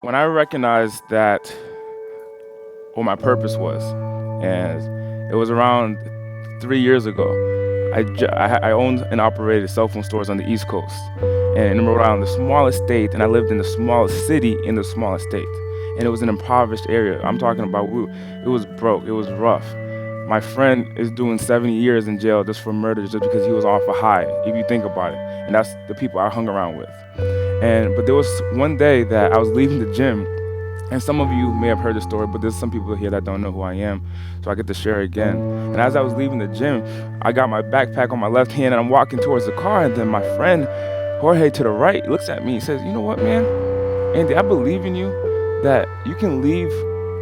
When I recognized that what my purpose was, and it was around 3 years ago. I owned and operated cell phone stores on the East Coast, and in Rhode Island, the smallest state, and I lived in the smallest city in the smallest state, and it was an impoverished area. I'm talking about it was broke, it was rough. My friend is doing 70 years in jail just for murder, just because he was off a high. If you think about it, and that's the people I hung around with. But there was one day that I was leaving the gym, and some of you may have heard the story, but there's some people here that don't know who I am, so I get to share it again. And as I was leaving the gym, I got my backpack on my left hand, and I'm walking towards the car, and then my friend, Jorge, to the right, looks at me and says, "You know what, man? Andy, I believe in you, that you can leave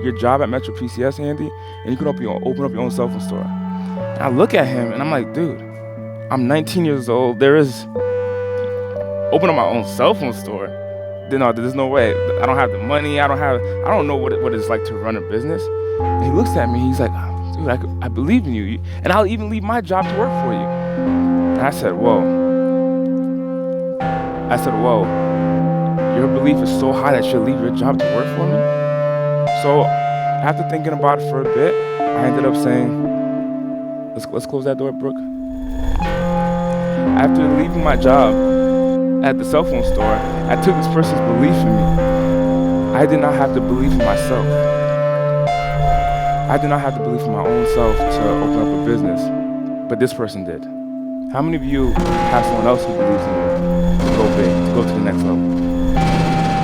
your job at Metro PCS, Andy, and you can open up your own cell phone store." And I look at him, and I'm like, dude, I'm 19 years old. Open up my own cell phone store. No, there's no way. I don't have the money. I don't know what it's like to run a business. And he looks at me. He's like, dude, I believe in you, and I'll even leave my job to work for you. And I said, whoa. Your belief is so high that you'll leave your job to work for me? So after thinking about it for a bit, I ended up saying, let's close that door, Brooke. After leaving my job at the cell phone store, I took this person's belief in me. I did not have to believe in myself. I did not have to believe in my own self to open up a business, but this person did. How many of you have someone else who believes in you to go big, to go to the next level?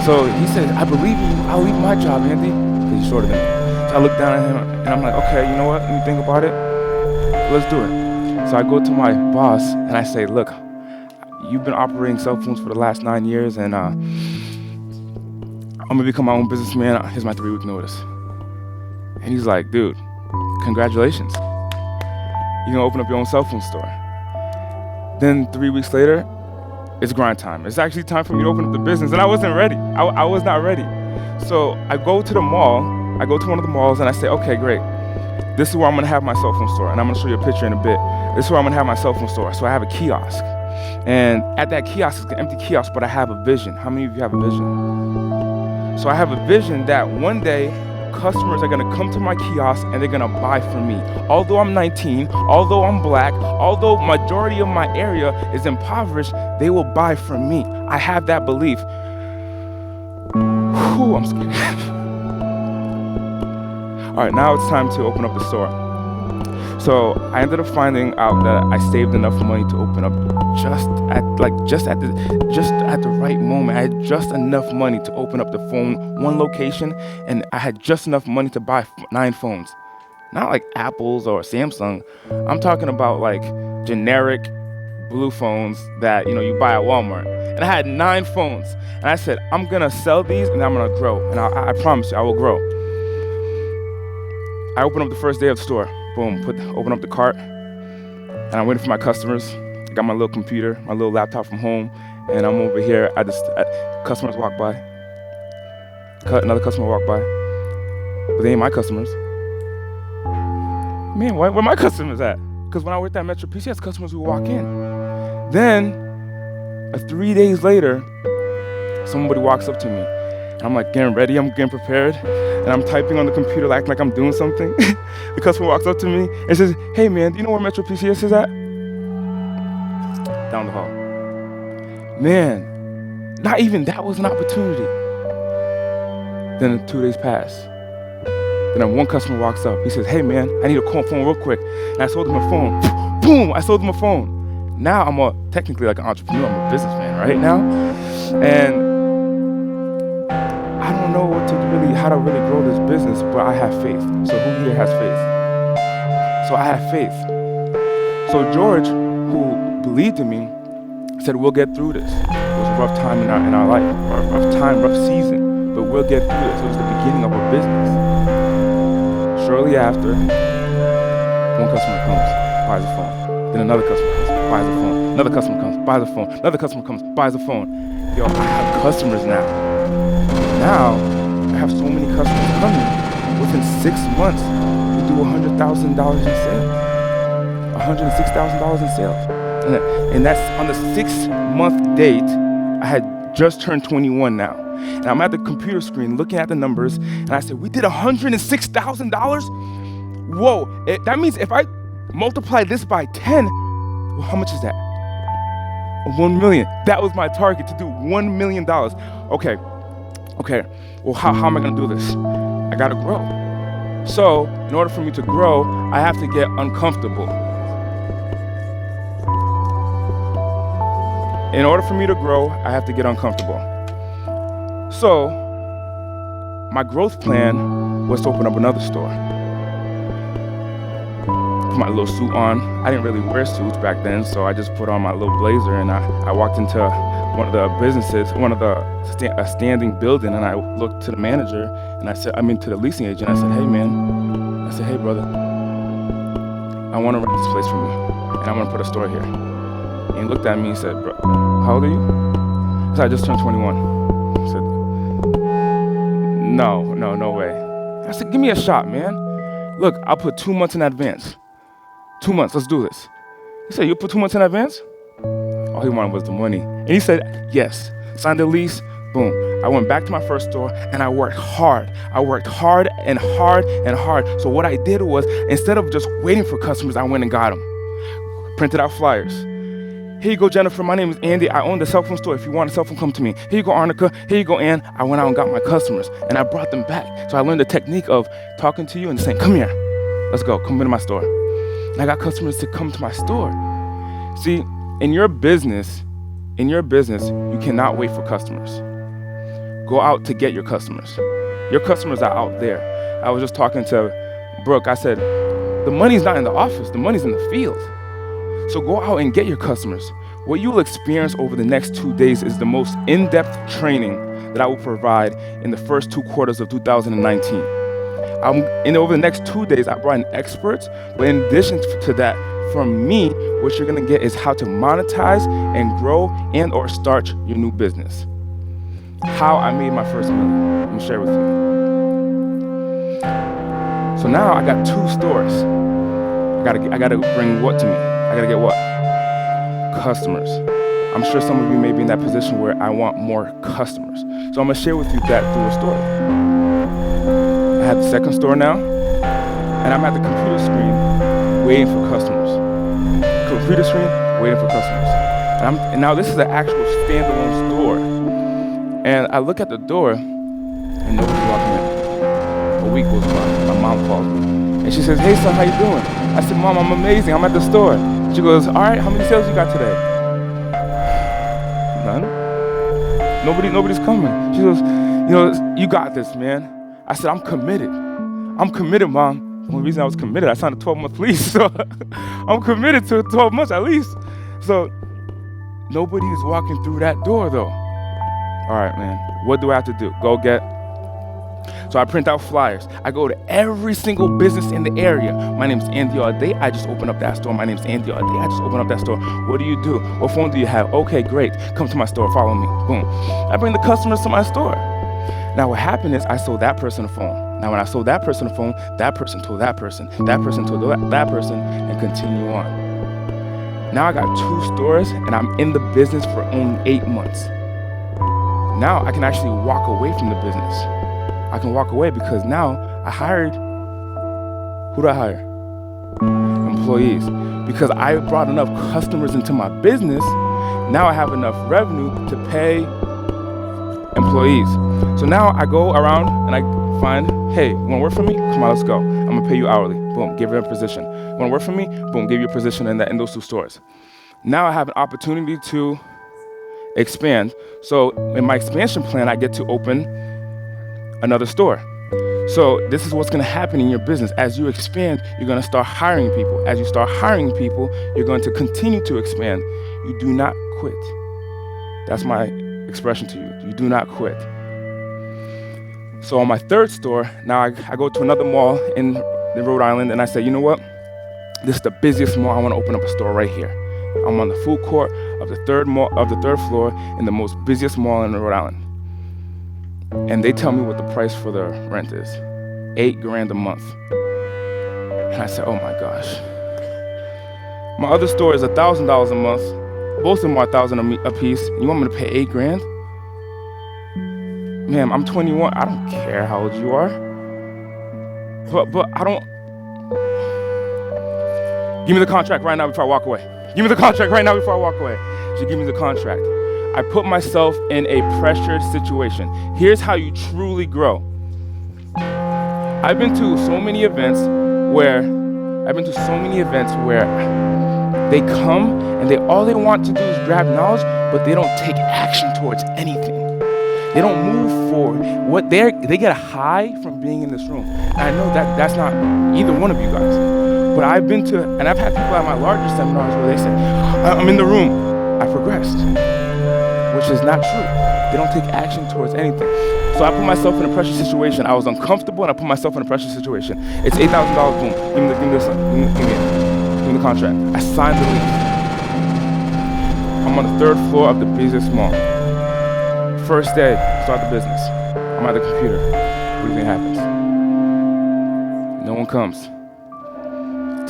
So he said, I believe in you. I'll leave my job, Andy, because he's shorter than me. So I look down at him, and I'm like, okay, you know what? Let me think about it. Let's do it. So I go to my boss, and I say, look, you've been operating cell phones for the last 9 years, and I'm gonna become my own businessman. Here's my 3-week notice. And he's like, dude, congratulations. You're gonna open up your own cell phone store. Then 3 weeks later, it's grind time. It's actually time for me to open up the business, and I wasn't ready. I was not ready. So I go to the mall. I go to one of the malls, and I say, okay, great. This is where I'm gonna have my cell phone store, and I'm gonna show you a picture in a bit. This is where I'm gonna have my cell phone store. So I have a kiosk. And at that kiosk, it's an empty kiosk, but I have a vision. How many of you have a vision? So I have a vision that one day, customers are gonna come to my kiosk and they're gonna buy from me. Although I'm 19, although I'm black, although majority of my area is impoverished, they will buy from me. I have that belief. Whew, I'm scared. All right, now it's time to open up the store. So I ended up finding out that I saved enough money to open up just at the right moment. I had just enough money to open up the one location, and I had just enough money to buy 9 phones. Not like Apple's or Samsung. I'm talking about like generic blue phones that you buy at Walmart. And I had 9 phones, and I said, I'm gonna sell these and I'm gonna grow. And I promise you, I will grow. I opened up the first day of the store. Boom, open up the cart, and I'm waiting for my customers. I got my little computer, my little laptop from home, and I'm over here. Customers walk by. Another customer walk by, but they ain't my customers. Man, where my customers at? Because when I worked at Metro PCS, customers would walk in. Then, 3 days later, somebody walks up to me, and I'm like getting ready, I'm getting prepared, and I'm typing on the computer acting like I'm doing something. The customer walks up to me and says, hey man, do you know where Metro PCS is at? Down the hall. Man, not even that was an opportunity. Then 2 days pass. Then one customer walks up. He says, hey man, I need a phone real quick. And I sold him a phone. Boom, I sold him a phone. Now I'm technically like an entrepreneur, I'm a businessman right now. And I don't know how to really grow this business, but I have faith. So who here has faith? So I have faith. So George, who believed in me, said, we'll get through this. It was a rough time in our life, rough season, but we'll get through this. It was the beginning of a business. Shortly after, one customer comes, buys a phone. Then another customer comes, buys a phone. Another customer comes, buys a phone. Another customer comes, buys a phone. Yo, I have customers now. Now, I have so many customers coming. Within 6 months, we do $100,000 in sales. $106,000 in sales. And that's on the 6-month date. I had just turned 21 now. And I'm at the computer screen looking at the numbers, and I said, we did $106,000? Whoa, that means if I multiply this by 10, well, how much is that? 1 million. That was my target, to do $1 million. Okay, well, how am I gonna do this? I gotta grow. So, in order for me to grow, I have to get uncomfortable. In order for me to grow, I have to get uncomfortable. So, my growth plan was to open up another store. Put my little suit on. I didn't really wear suits back then, so I just put on my little blazer, and I walked into one of the businesses, a standing building, and I looked to the manager, and to the leasing agent. I said, hey man, hey brother, I want to rent this place from you, and I want to put a store here. And he looked at me and said, bro, how old are you? I said, I just turned 21. He said, no way. I said, give me a shot, man. Look, I'll put 2 months in advance. 2 months, let's do this. He said, you'll put 2 months in advance? All he wanted was the money. And he said, yes. Signed the lease, boom. I went back to my first store, and I worked hard. I worked hard and hard and hard. So what I did was, instead of just waiting for customers, I went and got them. Printed out flyers. Here you go, Jennifer. My name is Andy. I own the cell phone store. If you want a cell phone, come to me. Here you go, Arnica. Here you go, Ann. I went out and got my customers, and I brought them back. So I learned the technique of talking to you and saying, come here. Let's go. Come into my store. And I got customers to come to my store. See, in your business, you cannot wait for customers. Go out to get your customers. Your customers are out there. I was just talking to Brooke. I said, the money's not in the office. The money's in the field. So go out and get your customers. What you will experience over the next 2 days is the most in-depth training that I will provide in the first 2 quarters of 2019. Over the next 2 days, I brought in experts, but in addition to that, from me, what you're gonna get is how to monetize and grow and or start your new business. How I made my first million. Let me share with you. So now I got 2 stores. I gotta bring what to me? I gotta get what? Customers. I'm sure some of you may be in that position where I want more customers. So I'm gonna share with you that through a story. I have the second store now, and I'm at the computer screen waiting for customers. Computer screen, waiting for customers. And now this is an actual standalone store. And I look at the door, and nobody's walking in. A week goes by, my mom calls me. And she says, hey son, how you doing? I said, Mom, I'm amazing, I'm at the store. She goes, all right, how many sales you got today? None. Nobody's coming. She goes, you got this, man. I said, I'm committed, Mom. The only reason I was committed, I signed a 12-month lease, so I'm committed to 12 months at least. So nobody is walking through that door though. All right, man, what do I have to do? Go get. So I print out flyers. I go to every single business in the area. My name's Andy Audate. I just opened up that store. My name's Andy Audate. I just opened up that store. What do you do? What phone do you have? Okay, great. Come to my store. Follow me. Boom. I bring the customers to my store. Now what happened is I sold that person a phone. Now when I sold that person a phone, that person told that person told that person, and continue on. Now I got 2 stores, and I'm in the business for only 8 months. Now I can actually walk away from the business. I can walk away because now I hired, who did I hire? Employees. Because I brought enough customers into my business, now I have enough revenue to pay employees. So now I go around and I find, hey, you wanna work for me? Come on, let's go. I'm gonna pay you hourly. Boom, give you a position. Wanna work for me? Boom, give you a position in those 2 stores. Now I have an opportunity to expand. So in my expansion plan, I get to open another store. So this is what's gonna happen in your business. As you expand, you're gonna start hiring people. As you start hiring people, you're going to continue to expand. You do not quit. That's my expression to you. You do not quit. So on my 3rd store, now I go to another mall in Rhode Island, and I say, you know what? This is the busiest mall. I wanna open up a store right here. I'm on the food court of the 3rd floor in the most busiest mall in Rhode Island. And they tell me what the price for the rent is. $8,000 a month. And I said, oh my gosh. My other store is $1,000 a month. Both of them are $1,000 a piece. You want me to pay $8,000? ma'am, I'm 21. I don't care how old you are. But I don't. Give me the contract right now before I walk away. Give me the contract right now before I walk away. She gave me the contract. I put myself in a pressured situation. Here's how you truly grow. I've been to so many events where they come and all they want to do is grab knowledge, but they don't take action towards anything. They don't move forward. They get a high from being in this room. And I know that that's not either one of you guys. But I've been to, and I've had people at my larger seminars where they say, I'm in the room, I progressed, which is not true. They don't take action towards anything. So I put myself in a pressure situation. I was uncomfortable and I put myself in a pressure situation. It's $8,000, boom, give me the contract. I signed the lease. I'm on the 3rd floor of the busiest mall. First day, start the business. I'm at the computer. What do you think happens? No one comes.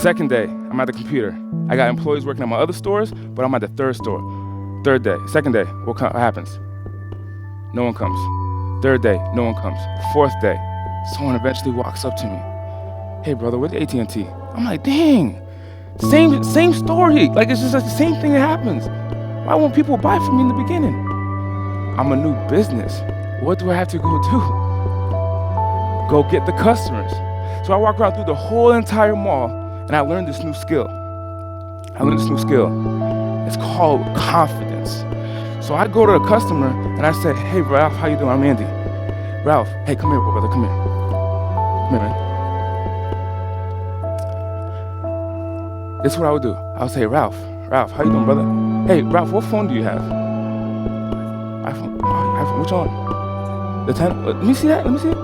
Second day, I'm at the computer. I got employees working at my other stores, but I'm at the 3rd store. 3rd day, 2nd day, what happens? No one comes. 3rd day, no one comes. 4th day, someone eventually walks up to me. Hey brother, where's AT&T? I'm like, dang, same story. Like it's just like the same thing that happens. Why won't people buy from me in the beginning? I'm a new business. What do I have to go do? Go get the customers. So I walk around through the whole entire mall and I learned this new skill. It's called confidence. So I go to a customer and I say, hey Ralph, how you doing? I'm Andy. Ralph, hey, come here, brother, come here. Come here, man. This is what I would do. I would say, Ralph, how you doing, brother? Hey, Ralph, what phone do you have? iPhone, which one? The 10? Let me see that, let me see it.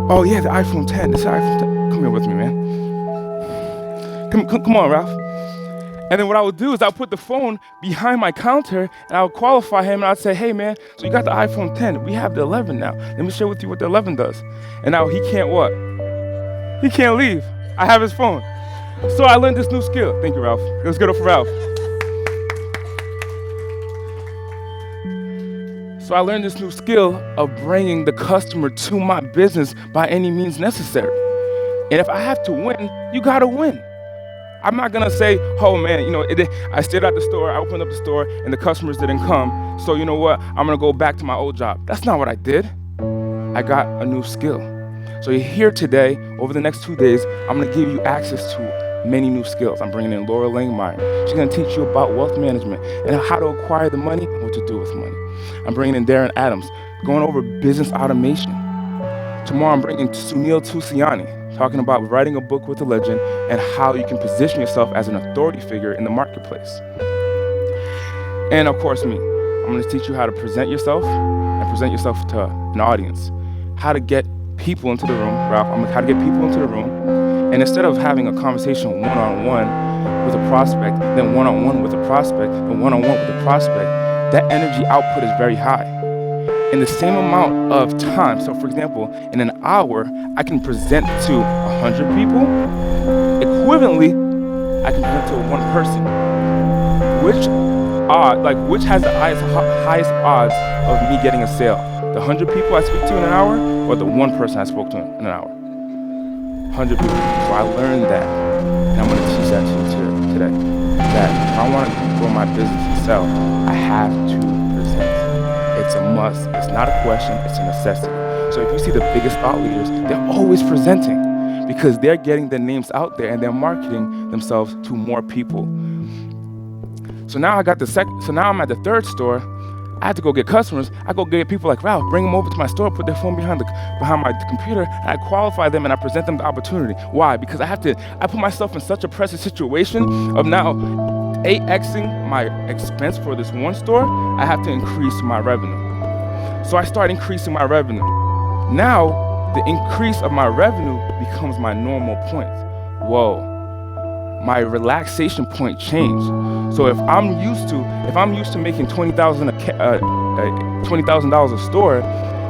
Oh yeah, the iPhone 10, this is the iPhone 10. Come here with me, man. Come on, Ralph. And then what I would do is I'll put the phone behind my counter and I would qualify him and I'd say, hey man, so you got the iPhone 10, we have the 11 now. Let me share with you what the 11 does. And now he can't what? He can't leave. I have his phone. So I learned this new skill. Thank you, Ralph. Let's get up for Ralph. So I learned this new skill of bringing the customer to my business by any means necessary. And if I have to win, you gotta win. I'm not gonna say, oh man, I stayed at the store, I opened up the store, and the customers didn't come, so you know what, I'm gonna go back to my old job. That's not what I did. I got a new skill. So you're here today, over the next 2 days, I'm gonna give you access to many new skills. I'm bringing in Laura Langmeyer. She's gonna teach you about wealth management and how to acquire the money and what to do with money. I'm bringing in Darren Adams, going over business automation. Tomorrow I'm bringing Sunil Tusiani, talking about writing a book with a legend and how you can position yourself as an authority figure in the marketplace. And of course me, I'm gonna teach you how to present yourself and present yourself to an audience. How to get people into the room, Ralph, how to get people into the room, and instead of having a conversation one-on-one with a prospect, then one-on-one with a prospect, then one-on-one with a prospect, that energy output is very high. In the same amount of time, so for example, in an hour, I can present to 100 people. Equivalently, I can present to one person. Which has the highest odds of me getting a sale? The 100 people I speak to in an hour, or the one person I spoke to in an hour? 100 people. So I learned that, and I'm going to teach that to you today. That if I want to grow my business and sell, I have to present. It's a must. It's not a question. It's a necessity. So if you see the biggest thought leaders, they're always presenting because they're getting their names out there and they're marketing themselves to more people. So now I'm at the 3rd store. I had to go get customers. I go get people like Ralph, bring them over to my store, put their phone behind my computer, and I qualify them and I present them the opportunity. Why? Because I put myself in such a pressure situation of now 8xing my expense for this one store. I have to increase my revenue. So I start increasing my revenue. Now, the increase of my revenue becomes my normal point. Whoa. My relaxation point changed. So if I'm used to making $20,000 a store,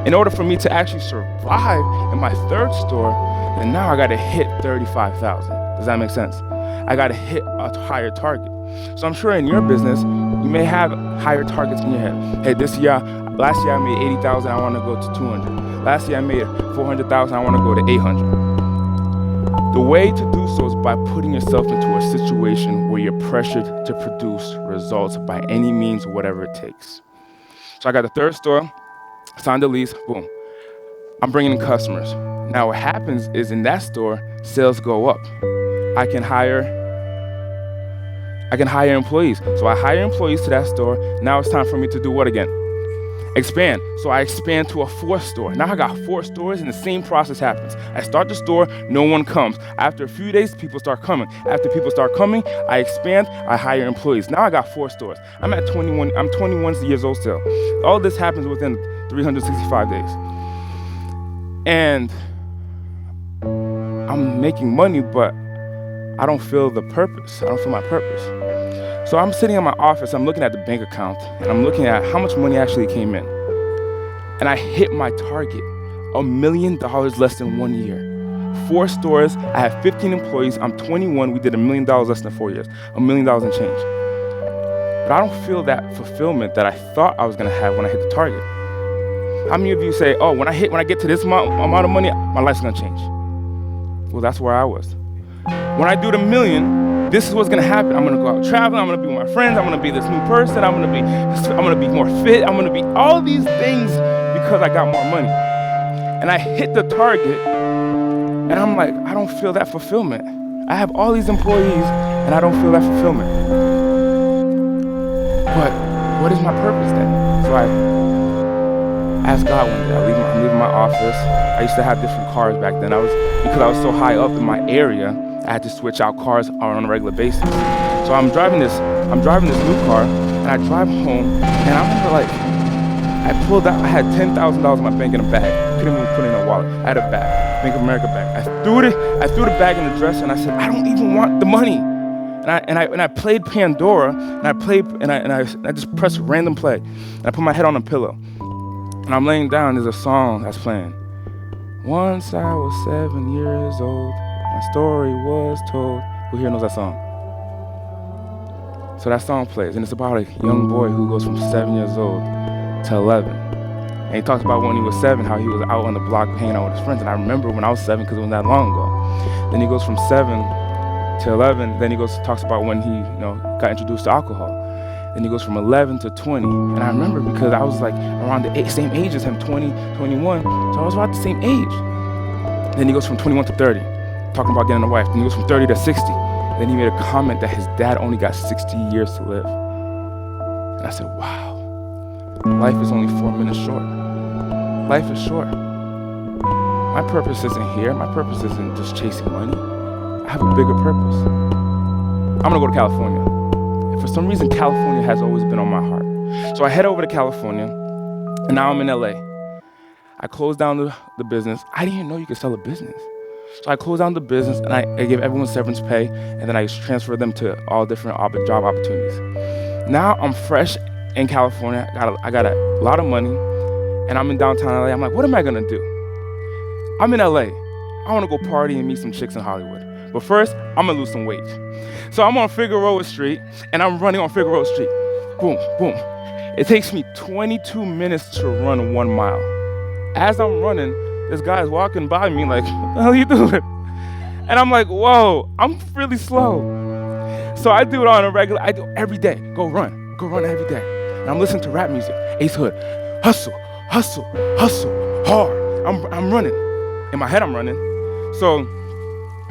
in order for me to actually survive in my 3rd store, then now I gotta hit 35,000. Does that make sense? I gotta hit a higher target. So I'm sure in your business, You may have higher targets in your head. Hey, last year I made 80,000, I want to go to 200. Last year I made 400,000, I want to go to 800. The way to do so is by putting yourself into a situation where you're pressured to produce results by any means, whatever it takes. So I got the third store, signed the lease, boom. I'm bringing in customers. Now what happens is in that store, sales go up. I can hire employees. So I hire employees to that store. Now it's time for me to do what again? Expand. So I expand to a fourth store. Now I got 4 stores and the same process happens. I start the store, no one comes. After a few days, people start coming. After people start coming, I expand, I hire employees. Now I got 4 stores. I'm 21 years old still. All this happens within 365 days. And I'm making money, but I don't feel the purpose. I don't feel my purpose. So I'm sitting in my office, I'm looking at the bank account, and I'm looking at how much money actually came in. And I hit my target, $1 million less than 1 year. 4 stores, I have 15 employees, I'm 21, we did $1 million less than 4 years, $1 million and change. But I don't feel that fulfillment that I thought I was gonna have when I hit the target. How many of you say, oh, when I get to this amount of money, my life's gonna change? Well, that's where I was. When I do the $1 million, this is what's gonna happen. I'm gonna go out traveling, I'm gonna be with my friends, I'm gonna be this new person, I'm gonna be more fit, I'm gonna be all these things because I got more money. And I hit the target, and I'm like, I don't feel that fulfillment. I have all these employees, and I don't feel that fulfillment. But what is my purpose then? So I asked God one day. I'm leaving my office. I used to have different cars back then. Because I was so high up in my area, I had to switch out cars on a regular basis. So I'm driving this new car, and I drive home, and I remember I pulled out, I had $10,000 in my bank in a bag. Couldn't even put it in a wallet. I had a bag, Bank of America bag. I threw the bag in the dresser, and I said, I don't even want the money. And I played Pandora, and I just pressed random play, and I put my head on a pillow. And I'm laying down, there's a song that's playing. Once I was 7 years old, my story was told. Who here knows that song? So that song plays, and it's about a young boy who goes from 7 years old to 11. And he talks about when he was 7, how he was out on the block hanging out with his friends. And I remember when I was 7, because it wasn't that long ago. Then he goes from 7 to 11, then he talks about when he got introduced to alcohol. Then he goes from 11 to 20. And I remember because I was around the same age as him, 20, 21. So I was about the same age. Then he goes from 21 to 30, talking about getting a wife. Then he goes from 30 to 60. Then he made a comment that his dad only got 60 years to live. And I said, wow, life is only 4 minutes short. Life is short. My purpose isn't here. My purpose isn't just chasing money. I have a bigger purpose. I'm gonna go to California. And for some reason, California has always been on my heart. So I head over to California, and now I'm in LA. I closed down the business. I didn't even know you could sell a business. So I closed down the business, and I gave everyone severance pay, and then I transferred them to all different job opportunities. Now I'm fresh in California. I got a lot of money, and I'm in downtown LA. I'm like, what am I gonna do? I'm in LA. I wanna go party and meet some chicks in Hollywood. But first, I'm gonna lose some weight. So I'm on Figueroa Street, and I'm running on Figueroa Street. Boom, boom. It takes me 22 minutes to run 1 mile. As I'm running, this guy's walking by me like, what the hell are you doing? And I'm like, whoa, I'm really slow. So I do it on a regular, I do it every day. Go run every day. And I'm listening to rap music. Ace Hood, hustle, hustle, hustle, hard. I'm running. In my head, I'm running. So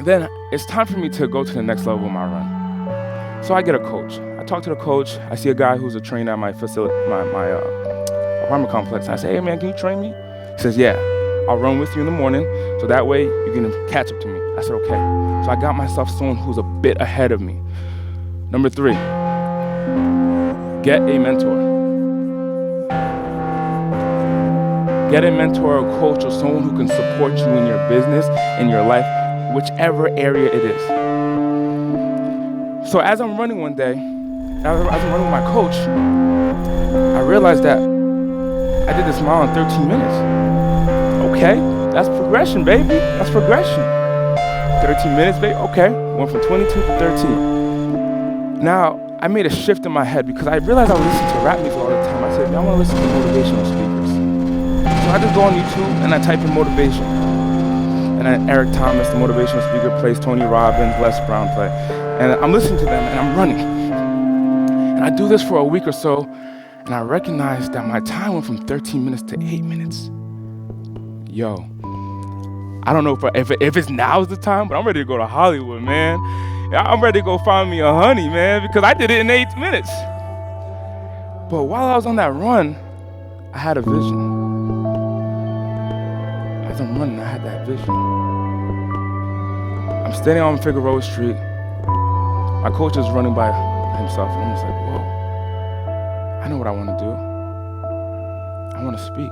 then it's time for me to go to the next level of my run. So I get a coach. I talk to the coach. I see a guy who's a trainer at my facility, my apartment complex. And I say, hey man, can you train me? He says, yeah, I'll run with you in the morning, so that way you can catch up to me. I said, okay. So I got myself someone who's a bit ahead of me. Number 3, get a mentor. Get a mentor or coach or someone who can support you in your business, in your life, whichever area it is. So as I'm running one day, as I'm running with my coach, I realized that I did this mile in 13 minutes. Okay, that's progression, baby. That's progression. 13 minutes, baby. Okay, went from 22 to 13. Now, I made a shift in my head because I realized I was listening to rap music all the time. I said, I want to listen to motivational speakers. So I just go on YouTube and I type in motivation. And then Eric Thomas, the motivational speaker, plays Tony Robbins, Les Brown play. And I'm listening to them and I'm running. And I do this for a week or so, and I recognize that my time went from 13 minutes to 8 minutes. Yo, I don't know if it's now's the time, but I'm ready to go to Hollywood, man. I'm ready to go find me a honey, man, because I did it in 8 minutes. But while I was on that run, I had a vision. As I'm running, I had that vision. I'm standing on Figueroa Street. My coach is running by himself, and I'm just like, whoa, I know what I want to do. I want to speak.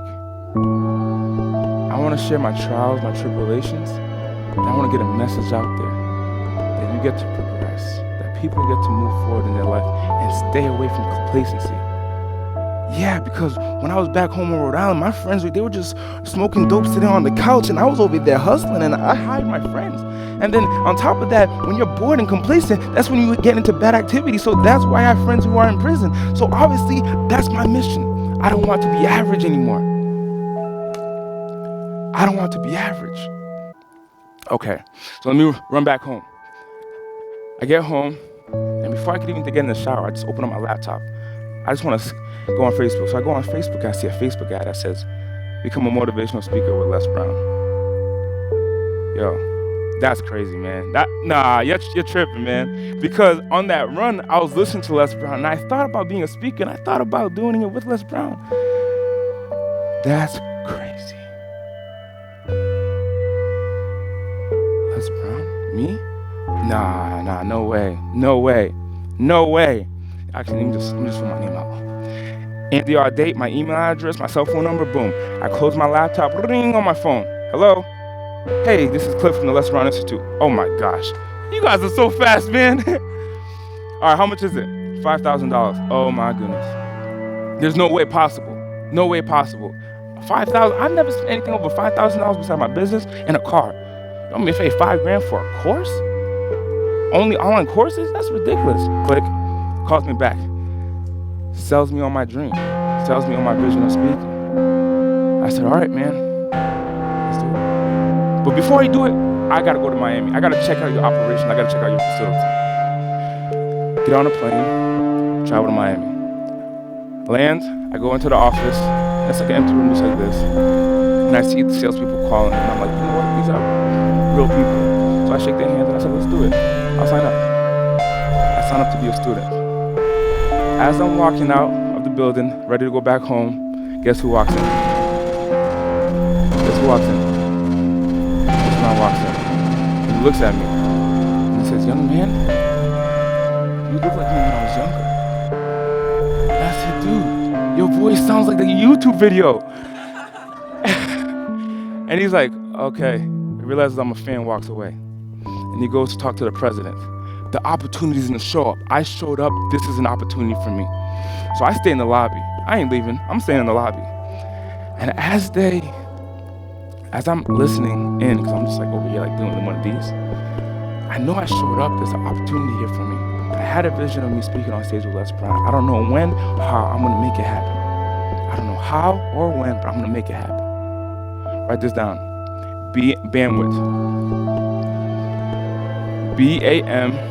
I want to share my trials, my tribulations, and I want to get a message out there that you get to progress, that people get to move forward in their life and stay away from complacency. Yeah, because when I was back home in Rhode Island, my friends, they were just smoking dope sitting on the couch, and I was over there hustling, and I hired my friends. And then on top of that, when you're bored and complacent, that's when you get into bad activity. So that's why I have friends who are in prison. So obviously, that's my mission. I don't want to be average anymore. I don't want to be average. Okay, so let me run back home. I get home, and before I could even get in the shower, I just open up my laptop. I just want to go on Facebook. So I go on Facebook, and I see a Facebook ad that says, become a motivational speaker with Les Brown. Yo, that's crazy, man. You're tripping, man. Because on that run, I was listening to Les Brown, and I thought about being a speaker, and I thought about doing it with Les Brown. That's crazy. Les Brown? Me? Nah, no way. Actually, let me just put my name out. And the Audate, my email address, my cell phone number, boom. I close my laptop, ring on my phone. Hello? Hey, this is Cliff from the Les Brown Institute. Oh my gosh. You guys are so fast, man. All right, how much is it? $5,000. Oh my goodness. There's no way possible. 5,000. I've never spent anything over $5,000 besides my business and a car. You want me to pay $5,000 for a course? Only online courses? That's ridiculous. Click. Calls me back. Sells me on my dream. Sells me on my vision of speaking. I said, all right, man. Let's do it. But before I do it, I got to go to Miami. I got to check out your operation. I got to check out your facility. Get on a plane, travel to Miami. Land, I go into the office. It's like an empty room just like this. And I see the salespeople calling, and I'm like, you know what? These are real people. So I shake their hands, and I said, let's do it. I'll sign up. I signed up to be a student. As I'm walking out of the building, ready to go back home, guess who walks in? This man walks in. He looks at me, and he says, young man, you look like me when I was younger. And I said, dude, your voice sounds like a YouTube video. And he's like, okay. He realizes I'm a fan, walks away. And he goes to talk to the president. The opportunities didn't show up. I showed up. This is an opportunity for me. So I stay in the lobby. I ain't leaving. I'm staying in the lobby. And as I'm listening in, because I'm just like over here like doing one of these, I know I showed up. There's an opportunity here for me. I had a vision of me speaking on stage with Les Brown. I don't know when or how I'm going to make it happen. I don't know how or when, but I'm going to make it happen. Write this down. Bandwidth. BAMWIT.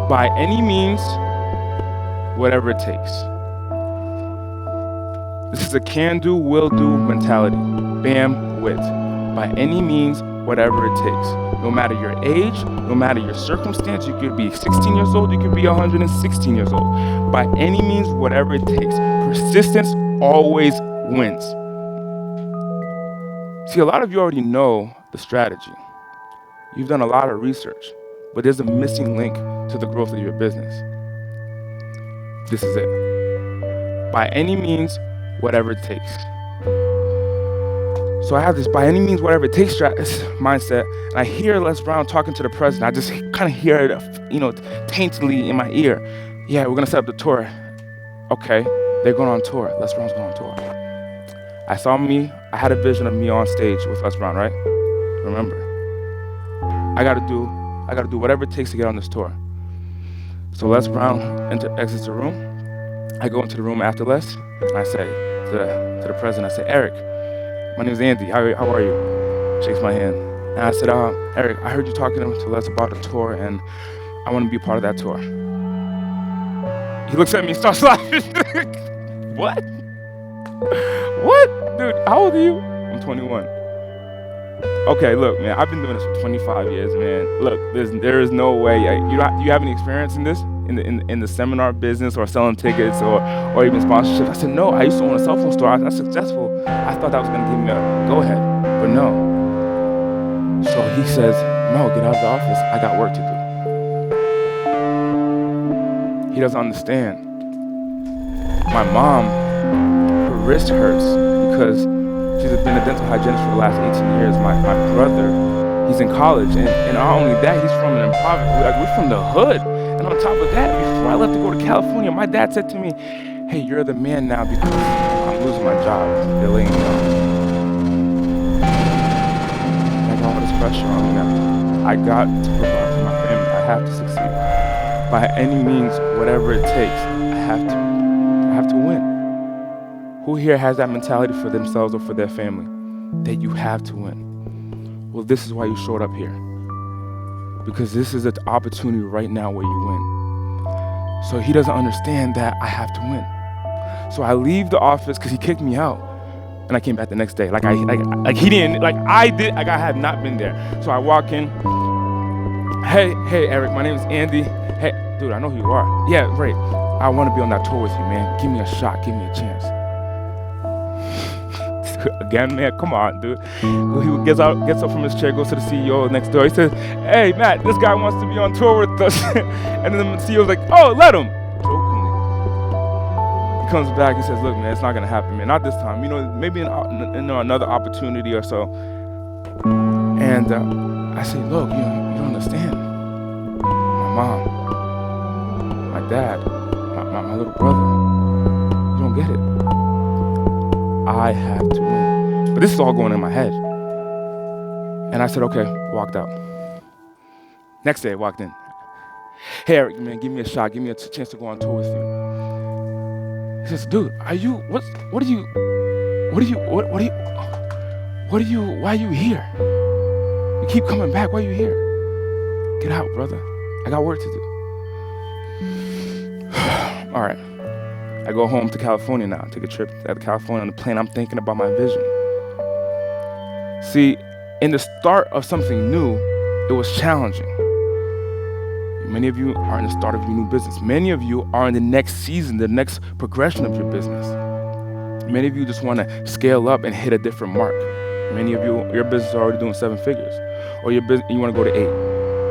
By any means, whatever it takes. This is a can-do, will-do mentality. Bandwidth. By any means, whatever it takes. No matter your age, no matter your circumstance, you could be 16 years old, you could be 116 years old. By any means, whatever it takes. Persistence always wins. See, a lot of you already know the strategy. You've done a lot of research, but there's a missing link to the growth of your business. This is it. By any means, whatever it takes. So I have this by any means, whatever it takes mindset, and I hear Les Brown talking to the president. I just kind of hear it, taintily in my ear. Yeah, we're gonna set up the tour. Okay, they're going on tour. Les Brown's going on tour. I had a vision of me on stage with Les Brown, right? Remember. I gotta do whatever it takes to get on this tour. So Les Brown exits the room. I go into the room after Les, and I say to the president, I say, Eric, my name is Andy. How are you? Shakes my hand. And I said, Eric, I heard you talking to Les about a tour, and I want to be a part of that tour. He looks at me and starts laughing. What? What? Dude, how old are you? I'm 21. Okay, look, man, I've been doing this for 25 years, man. Look, there is no way. Do you have any experience in this? In the seminar business or selling tickets or even sponsorships? I said, no, I used to own a cell phone store. I was successful. I thought that was going to give me a go-ahead, but no. So he says, no, get out of the office. I got work to do. He doesn't understand. My mom, her wrist hurts because she's been a dental hygienist for the last 18 years. My brother, he's in college, and not only that, he's from an impoverished, we're from the hood. And on top of that, before I left to go to California, my dad said to me, hey, you're the man now because I'm losing my job. They're laying me off. I got all this pressure on me now. I got to provide for my family. I have to succeed. By any means, whatever it takes, I have to win. Who here has that mentality for themselves or for their family? That you have to win. Well, this is why you showed up here. Because this is an opportunity right now where you win. So he doesn't understand that I have to win. So I leave the office because he kicked me out, and I came back the next day. I had not been there. So I walk in. Hey, Eric, my name is Andy. Hey, dude, I know who you are. Yeah, right. I want to be on that tour with you, man. Give me a shot. Give me a chance. Again, man, come on, dude. He gets up from his chair, goes to the CEO next door. He says, hey, Matt, this guy wants to be on tour with us. And then the CEO's like, oh, let him. Jokingly. He comes back, he says, look, man, it's not going to happen, man. Not this time. Maybe another opportunity or so. And I say, look, you don't understand. My mom, my dad, my little brother, you don't get it. I have to win. But this is all going in my head. And I said, okay, walked out. Next day, I walked in. Hey, Eric, man, give me a shot. Give me a chance to go on tour with you. He says, dude, why are you here? You keep coming back, why are you here? Get out, brother. I got work to do. All right. I go home to California now, take a trip to California on the plane. I'm thinking about my vision. See, in the start of something new, it was challenging. Many of you are in the start of your new business. Many of you are in the next season, the next progression of your business. Many of you just want to scale up and hit a different mark. Many of you, your business is already doing 7 figures, or you want to go to 8,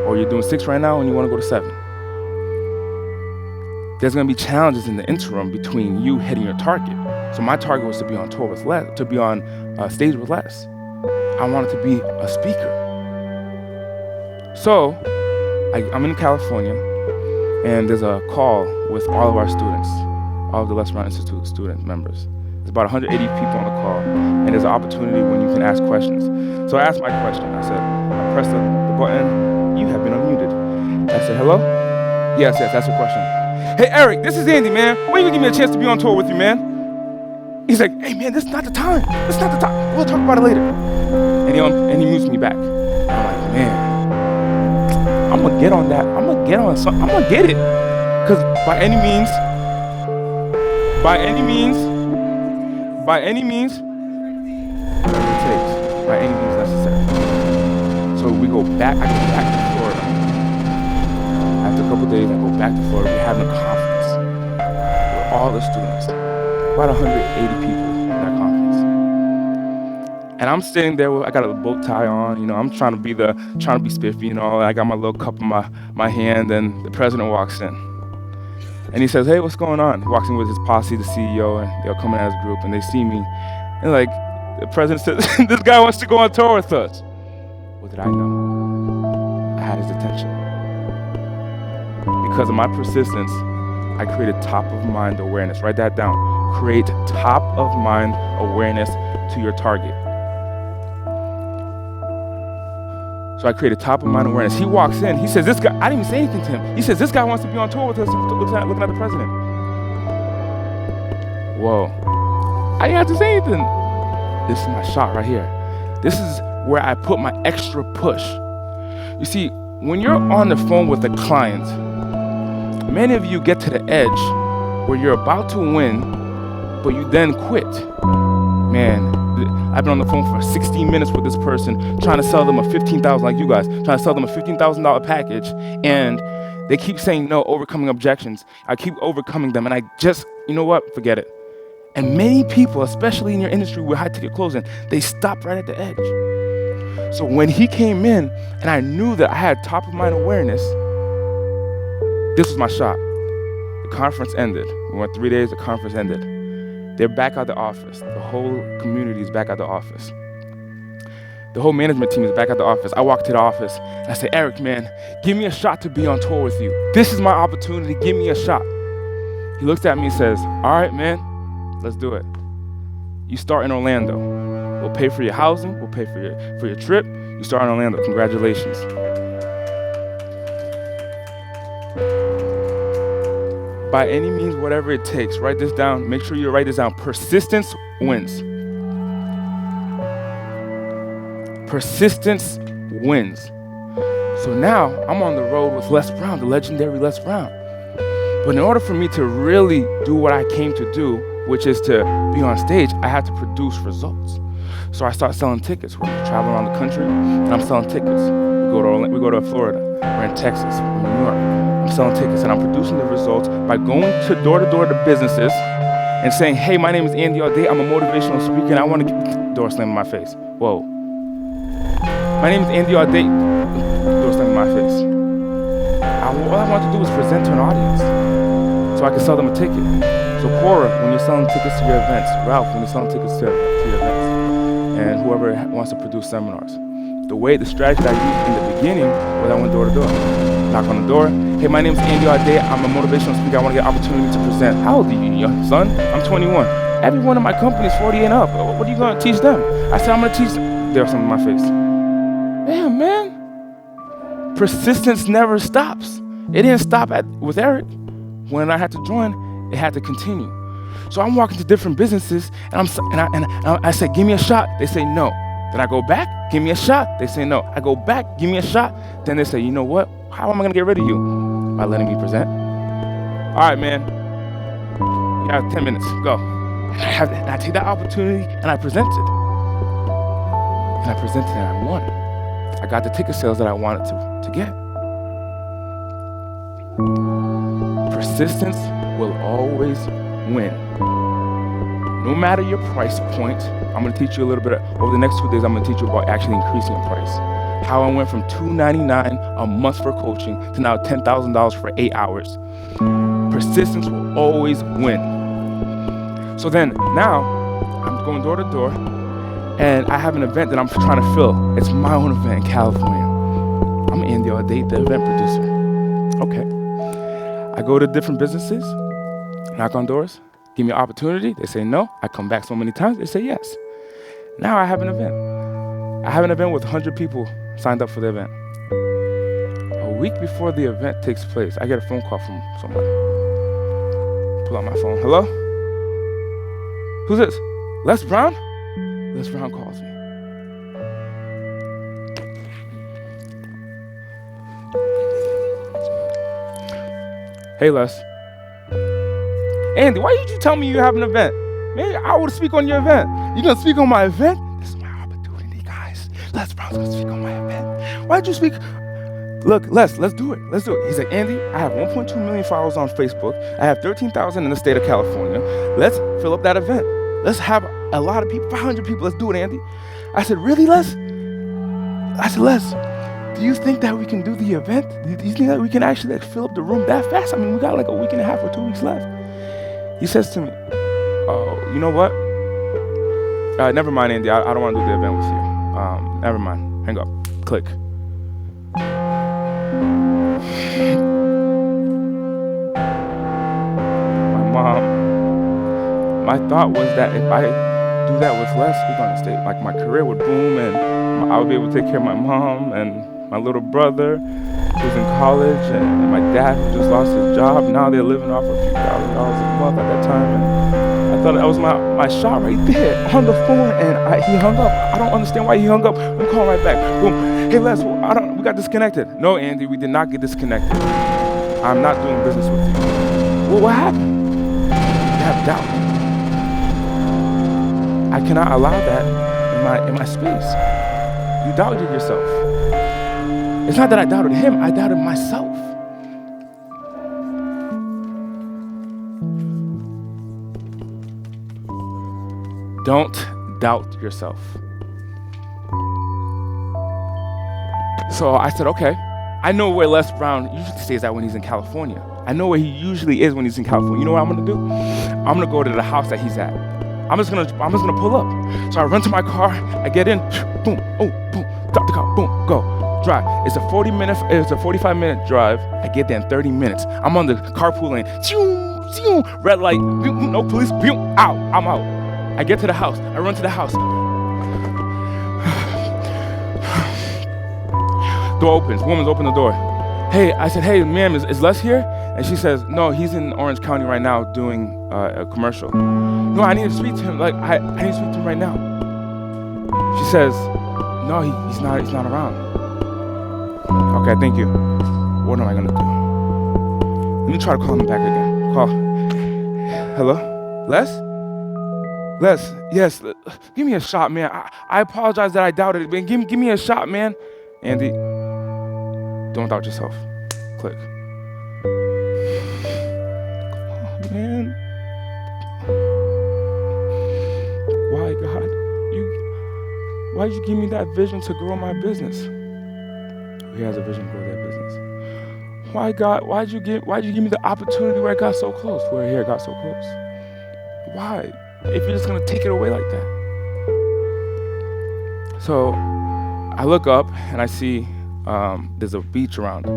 or you're doing 6 right now and you want to go to 7. There's going to be challenges in the interim between you hitting your target. So my target was to be on tour with Les, to be on stage with Les. I wanted to be a speaker. So I'm in California, and there's a call with all of our students, all of the Les Brown Institute student members. There's about 180 people on the call, and there's an opportunity when you can ask questions. So I asked my question. I pressed the button. You have been unmuted. I said, hello? Yes, that's your question. Hey, Eric, this is Andy, man. When you gonna give me a chance to be on tour with you, man? He's like, hey, man, this is not the time. We'll talk about it later. And he moves me back. I'm like, man, I'm gonna get on that. I'm gonna get on something. I'm gonna get it. Because by any means necessary. So I go back to Florida. After a couple days, I go back to Florida. We're having a conference with all the students, about 180 people in that conference. And I'm sitting there, I got a bow tie on, I'm trying to be spiffy, I got my little cup in my hand, and the president walks in. And he says, hey, what's going on? He walks in with his posse, the CEO, and they're coming as a group, and they see me. And the president says, this guy wants to go on tour with us. What did I know? I had his attention. Because of my persistence, I created top-of-mind awareness. Write that down. Create top-of-mind awareness to your target. So So I created top of mind awareness. He walks in, he says, this guy, I didn't even say anything to him. He says, this guy wants to be on tour with us, looking at the president. Whoa. I didn't have to say anything. This is my shot right here. This is where I put my extra push. You see, when you're on the phone with a client, many of you get to the edge where you're about to win, but you then quit. Man, I've been on the phone for 16 minutes with this person trying to sell them a $15,000, like you guys, trying to sell them a $15,000 package, and they keep saying no, overcoming objections. I keep overcoming them, and I just, you know what, forget it. And many people, especially in your industry with high-ticket closing, they stop right at the edge. So when he came in, and I knew that I had top-of-mind awareness, this was my shot. The conference ended. We went 3 days, the conference ended. They're back at the office. The whole community is back at the office. The whole management team is back at the office. I walk to the office, and I say, Eric, man, give me a shot to be on tour with you. This is my opportunity. Give me a shot. He looks at me and says, all right, man, let's do it. You start in Orlando. We'll pay for your housing. We'll pay for your trip. You start in Orlando. Congratulations. By any means, whatever it takes, write this down. Make sure you write this down. Persistence wins. Persistence wins. So now I'm on the road with Les Brown, the legendary Les Brown. But in order for me to really do what I came to do, which is to be on stage, I had to produce results. So I start selling tickets. We're traveling around the country, and I'm selling tickets. We go to Florida. We're in Texas. We're in New York. I'm selling tickets, and I'm producing the results by going to door to businesses and saying, hey, my name is Andy Audate. I'm a motivational speaker, and I want to get the door slammed in my face. Whoa. My name is Andy Audate. Door slammed in my face. All I want to do is present to an audience so I can sell them a ticket. So Cora, when you're selling tickets to your events, Ralph, when you're selling tickets to your events, and whoever wants to produce seminars. The strategy that I used in the beginning was I went door to door. Knock on the door. Hey, my name's Andy Audate. I'm a motivational speaker. I want to get an opportunity to present. How old are you, young son? I'm 21. Everyone in my company is 40 and up. What are you going to teach them? I said, I'm going to teach them. There's something in my face. Damn, man. Persistence never stops. It didn't stop with Eric. When I had to join, it had to continue. So I'm walking to different businesses, and I say, give me a shot. They say no. Then I go back, give me a shot. They say no. I go back, give me a shot. Then they say, you know what? How am I going to get rid of you? By letting me present. All right, man. You have 10 minutes. Go. And I take that opportunity, and I presented. And I won. I got the ticket sales that I wanted to get. Persistence will always win. No matter your price point, I'm going to teach you a little bit. Over the next 2 days, I'm going to teach you about actually increasing your price. How I went from $299 a month for coaching to now $10,000 for 8 hours. Persistence will always win. So then, now, I'm going door to door, and I have an event that I'm trying to fill. It's my own event in California. I'm Andy Audate, the event producer. Okay. I go to different businesses, knock on doors, give me an opportunity. They say no. I come back so many times. They say yes. Now I have an event. I have an event with 100 people signed up for the event. A week before the event takes place, I get a phone call from somebody. Pull out my phone. Hello? Who's this? Les Brown? Les Brown calls me. Hey, Les. Andy, why did you tell me you have an event? Man, I would speak on your event. You gonna speak on my event? This is my opportunity, guys. Les Brown's gonna speak on my event. Why did you speak? Look, Les, let's do it. Let's do it. He's like, Andy, I have 1.2 million followers on Facebook. I have 13,000 in the state of California. Let's fill up that event. Let's have a lot of people, 500 people. Let's do it, Andy. I said, really, Les? I said, Les, do you think that we can do the event? Do you think that we can actually fill up the room that fast? I mean, we got like a week and a half or 2 weeks left. He says to me, oh, you know what? Never mind, Andy. I don't want to do the event with you. Never mind. Hang up. Click. My thought was that if I do that with Les, we're gonna stay. Like my career would boom, and I would be able to take care of my mom, and my little brother who's in college, and my dad who just lost his job. Now they're living off a few $1,000s a month at that time. And I thought that was my shot right there on the phone, and he hung up. I don't understand why he hung up. I'm calling right back. Boom. Hey, Les, we got disconnected. No, Andy, we did not get disconnected. I'm not doing business with you. Well, what happened? You have doubt. I cannot allow that in my space. You doubted yourself. It's not that I doubted him, I doubted myself. Don't doubt yourself. So I said, okay, I know where Les Brown usually stays at when he's in California. I know where he usually is when he's in California. You know what I'm gonna do? I'm gonna go to the house that he's at. I'm just gonna pull up. So I run to my car, I get in, boom, oh, boom, stop the car, boom, go, drive. It's a 45-minute drive. I get there in 30 minutes. I'm on the carpool lane, red light, no police, out, I'm out. I get to the house, I run to the house. Door opens, woman's open the door. Hey, I said, hey, ma'am, is Les here? And she says, no, he's in Orange County right now doing a commercial. No, I need to speak to him. Like, I need to speak to him right now. She says, no, he's not around. Okay, thank you. What am I gonna do? Let me try to call him back again. Call. Hello? Les, yes, give me a shot, man. I apologize that I doubted it, man. Give me a shot, man. Andy, don't doubt yourself. Click. Oh, man. Why, God? Why'd you give me that vision to grow my business? He has a vision to grow that business. Why, God? Why'd you give me the opportunity where I got so close? Where here got so close? Why? If you're just gonna take it away like that. So I look up and I see there's a beach around,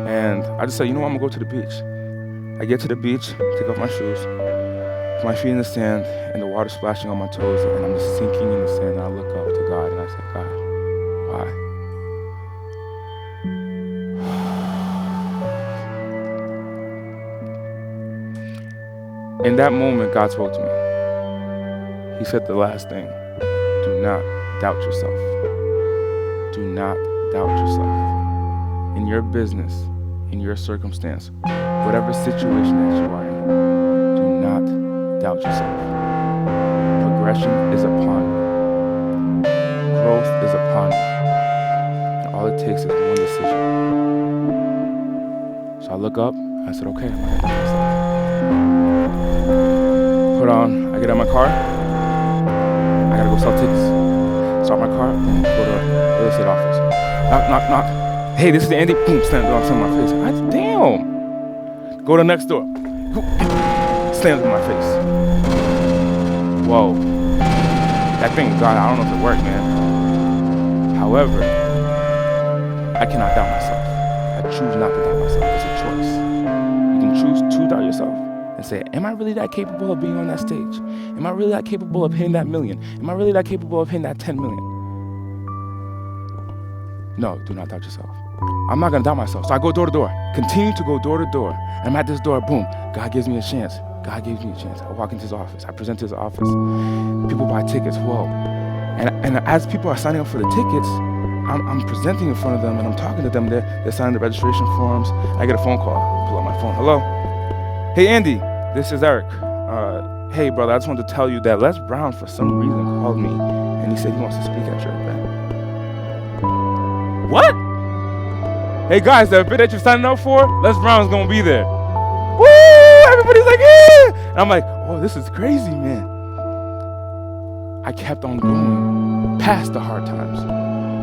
and I just say, you know what, I'm gonna go to the beach. I get to the beach, take off my shoes, put my feet in the sand, and the water splashing on my toes, and I'm just sinking in the sand. And I look up to God and I say, God, why? In that moment, God spoke to me. He said the last thing: do not doubt yourself. Do not doubt yourself. In your business, in your circumstance, whatever situation that you are in, do not doubt yourself. Progression is upon you. Growth is upon you. And all it takes is one decision. So I look up, I said, okay, I'm gonna doubt myself. I get out my car, I gotta go sell tickets. Start my car, boom, go to the real estate office. Knock. Hey, this is Andy. Boom, slam the door in my face. Damn. Go to the next door. Slams in my face. Whoa. That thing, God, I don't know if it worked, man. However, I cannot doubt myself. I choose not to doubt myself. It's a choice. You can choose to doubt yourself and say, am I really that capable of being on that stage? Am I really that capable of hitting that million? Am I really that capable of hitting that 10 million? No, do not doubt yourself. I'm not gonna doubt myself. So I go door to door, continue to go door to door. I'm at this door, boom, God gives me a chance. God gives me a chance. I walk into his office, I present to his office. People buy tickets, whoa. And as people are signing up for the tickets, I'm presenting in front of them and I'm talking to them. They're signing the registration forms. I get a phone call, I pull out my phone. Hello? Hey, Andy, this is Eric. Hey, brother, I just wanted to tell you that Les Brown, for some reason, called me and he said he wants to speak at your event. What? Hey guys, the event that you're signing up for, Les Brown's gonna be there. Woo! Everybody's like, yeah! And I'm like, oh, this is crazy, man. I kept on going past the hard times.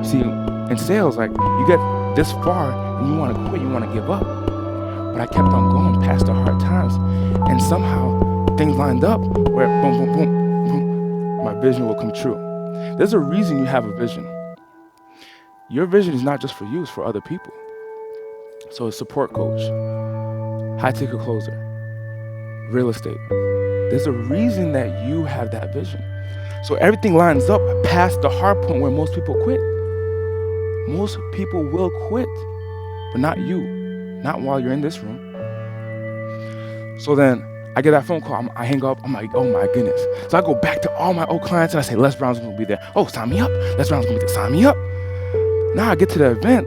See, in sales, like, you get this far and you wanna quit, you wanna give up. But I kept on going past the hard times, and somehow things lined up where boom, boom, boom, boom, my vision will come true. There's a reason you have a vision. Your vision is not just for you, it's for other people. So a support coach, high ticket closer, real estate. There's a reason that you have that vision. So everything lines up past the hard point where most people quit. Most people will quit, but not you. Not while you're in this room. So then I get that phone call. I hang up. I'm like, oh my goodness. So I go back to all my old clients and I say, Les Brown's going to be there. Oh, sign me up. Les Brown's going to be there. Sign me up. Now I get to the event.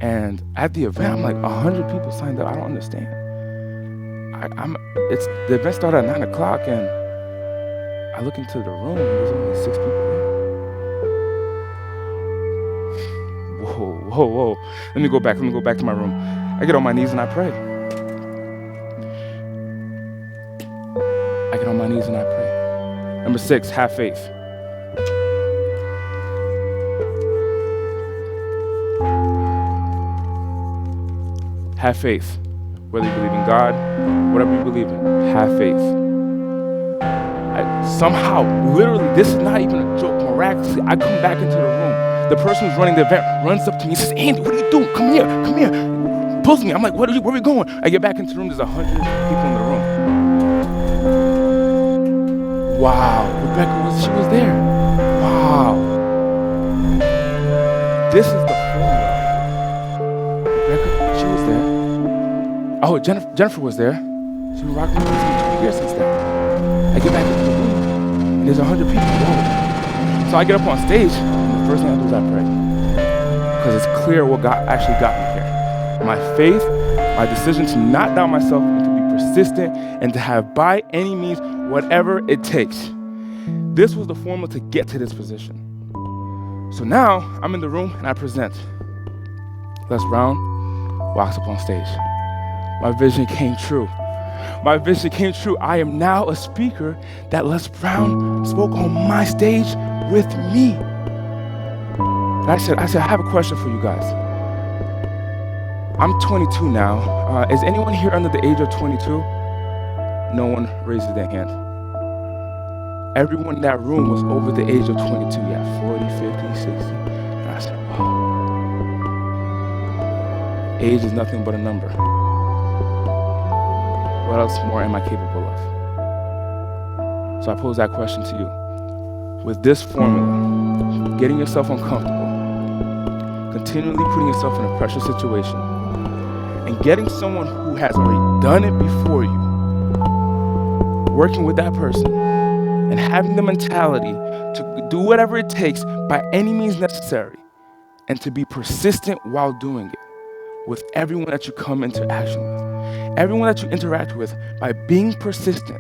And at the event, I'm like, 100 people signed up. I don't understand. The event started at 9 o'clock and I look into the room and there's only 6 people there. Whoa. Let me go back to my room. I get on my knees and I pray. Number 6, have faith. Have faith. Whether you believe in God, whatever you believe in, have faith. Somehow, literally, this is not even a joke, miraculously, I come back into the room. The person who's running the event runs up to me and says, Andy, what are you doing? Come here. Pulls me. I'm like, where are we going? I get back into the room, there's 100 people in the room. Wow, Rebecca she was there. Wow. This is the formula. Rebecca, she was there. Oh, Jennifer was there. She's been rocking with me for 2 years since then. I get back into the room, and there's 100 people. Whoa. So I get up on stage, and the first thing I do is I pray. Because it's clear what God actually got me here. My faith, my decision to not doubt myself, and to be persistent, and to have by any means whatever it takes. This was the formula to get to this position. So now, I'm in the room, and I present. Les Brown walks up on stage. My vision came true. I am now a speaker that Les Brown spoke on my stage with me. And I said, I have a question for you guys. I'm 22 now. Is anyone here under the age of 22? No one raises their hand. Everyone in that room was over the age of 22. Yeah, 40, 50, 60. And I said, wow. Age is nothing but a number. What else more am I capable of? So I pose that question to you. With this formula, getting yourself uncomfortable, continually putting yourself in a pressure situation, and getting someone who has already done it before you, working with that person, and having the mentality to do whatever it takes by any means necessary, and to be persistent while doing it with everyone that you come into action with. Everyone that you interact with, by being persistent,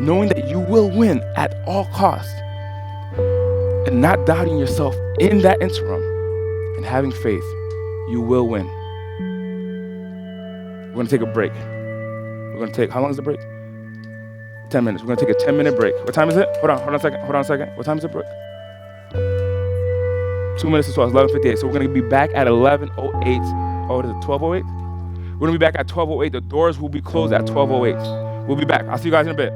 knowing that you will win at all costs, and not doubting yourself in that interim, and having faith, you will win. We're going to take a break. How long is the break? 10 minutes. We're going to take a 10-minute break. What time is it? Hold on a second. What time is the break? 2 minutes to 12. It's 11:58. So we're going to be back at 11:08. Oh, is it 12:08? We're going to be back at 12:08. The doors will be closed at 12:08. We'll be back. I'll see you guys in a bit.